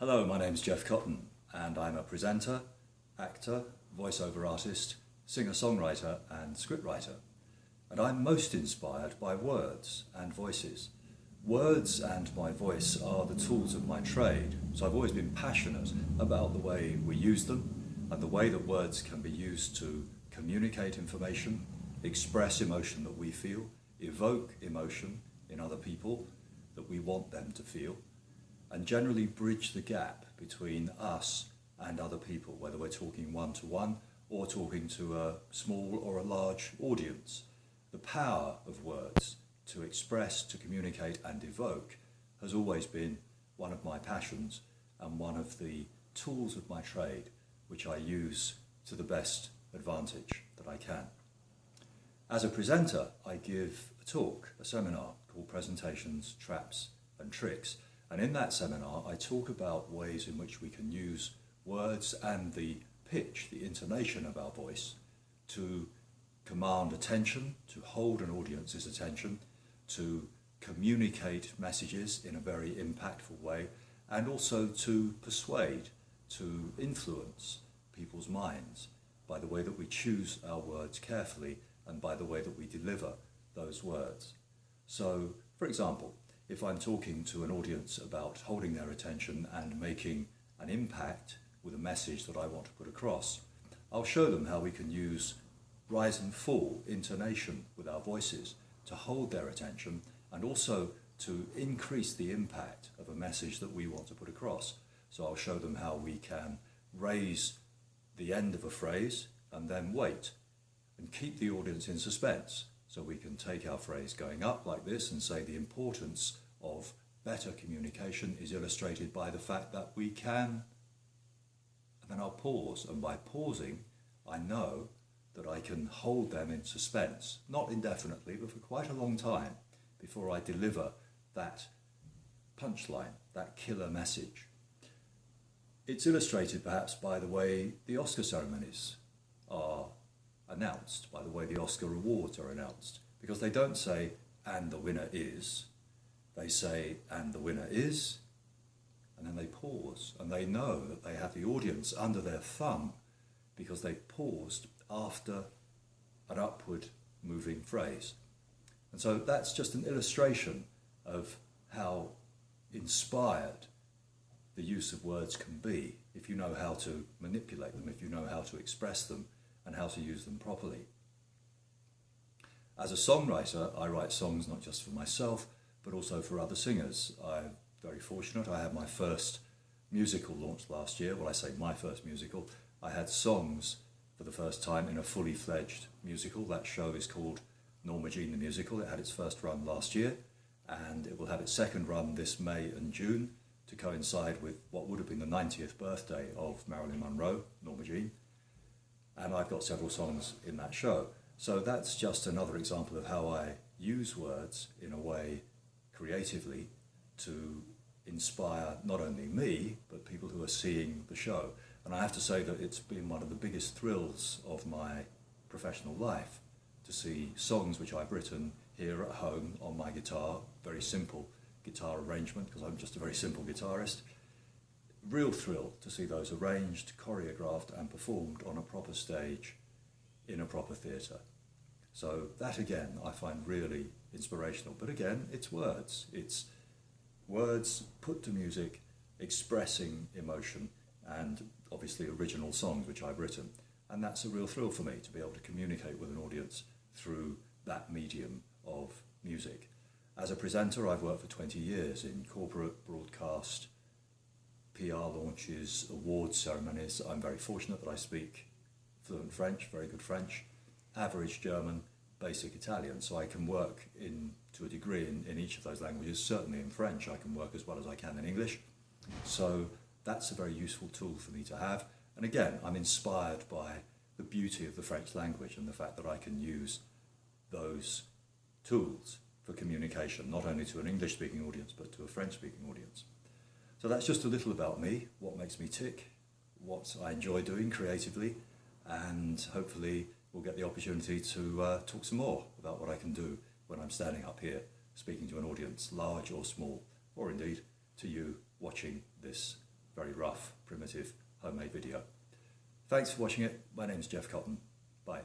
Hello, my name's Jeff Cotton, and I'm a presenter, actor, voiceover artist, singer-songwriter and scriptwriter. And I'm most inspired by words and voices. Words and my voice are the tools of my trade, so I've always been passionate about the way we use them and the way that words can be used to communicate information, express emotion that we feel, evoke emotion in other people that we want them to feel, and generally bridge the gap between us and other people, whether we're talking one-to-one or talking to a small or a large audience. The power of words to express, to communicate and evoke has always been one of my passions and one of the tools of my trade which I use to the best advantage that I can. As a presenter, I give a talk, a seminar called Presentations, Traps and Tricks. And in that seminar, I talk about ways in which we can use words and the pitch, the intonation of our voice, to command attention, to hold an audience's attention, to communicate messages in a very impactful way, and also to persuade, to influence people's minds by the way that we choose our words carefully and by the way that we deliver those words. So, for example, if I'm talking to an audience about holding their attention and making an impact with a message that I want to put across, I'll show them how we can use rise and fall intonation with our voices to hold their attention and also to increase the impact of a message that we want to put across. So I'll show them how we can raise the end of a phrase and then wait and keep the audience in suspense. So we can take our phrase going up like this and say the importance of better communication is illustrated by the fact that we can, and then I'll pause, and by pausing I know that I can hold them in suspense, not indefinitely, but for quite a long time before I deliver that punchline, that killer message. It's illustrated perhaps by the way the Oscar ceremonies are announced, by the way the Oscar awards are announced, because they don't say, and the winner is, they say, and the winner is, and then they pause, and they know that they have the audience under their thumb because they paused after an upward moving phrase. And so that's just an illustration of how inspired the use of words can be if you know how to manipulate them, if you know how to express them and how to use them properly. As a songwriter, I write songs not just for myself, but also for other singers. I'm very fortunate. I had my first musical launched last year. Well, I say my first musical. I had songs for the first time in a fully fledged musical. That show is called Norma Jean the Musical. It had its first run last year, and it will have its second run this May and June to coincide with what would have been the 90th birthday of Marilyn Monroe, Norma Jean. And I've got several songs in that show. So that's just another example of how I use words in a way creatively to inspire not only me, but people who are seeing the show. And I have to say that it's been one of the biggest thrills of my professional life to see songs which I've written here at home on my guitar, very simple guitar arrangement because I'm just a very simple guitarist. Real thrill to see those arranged, choreographed and performed on a proper stage in a proper theatre. So that again I find really inspirational. But again, it's words. It's words put to music, expressing emotion and obviously original songs which I've written. And that's a real thrill for me to be able to communicate with an audience through that medium of music. As a presenter, I've worked for 20 years in corporate, broadcast, PR launches, awards ceremonies. I'm very fortunate that I speak fluent French, very good French, average German, basic Italian, so I can work to a degree in each of those languages. Certainly in French I can work as well as I can in English. So that's a very useful tool for me to have. And again, I'm inspired by the beauty of the French language and the fact that I can use those tools for communication, not only to an English-speaking audience, but to a French-speaking audience. So that's just a little about me, what makes me tick, what I enjoy doing creatively, and hopefully we'll get the opportunity to talk some more about what I can do when I'm standing up here speaking to an audience, large or small, or indeed to you watching this very rough, primitive, homemade video. Thanks for watching it. My name's Jeff Cotton. Bye.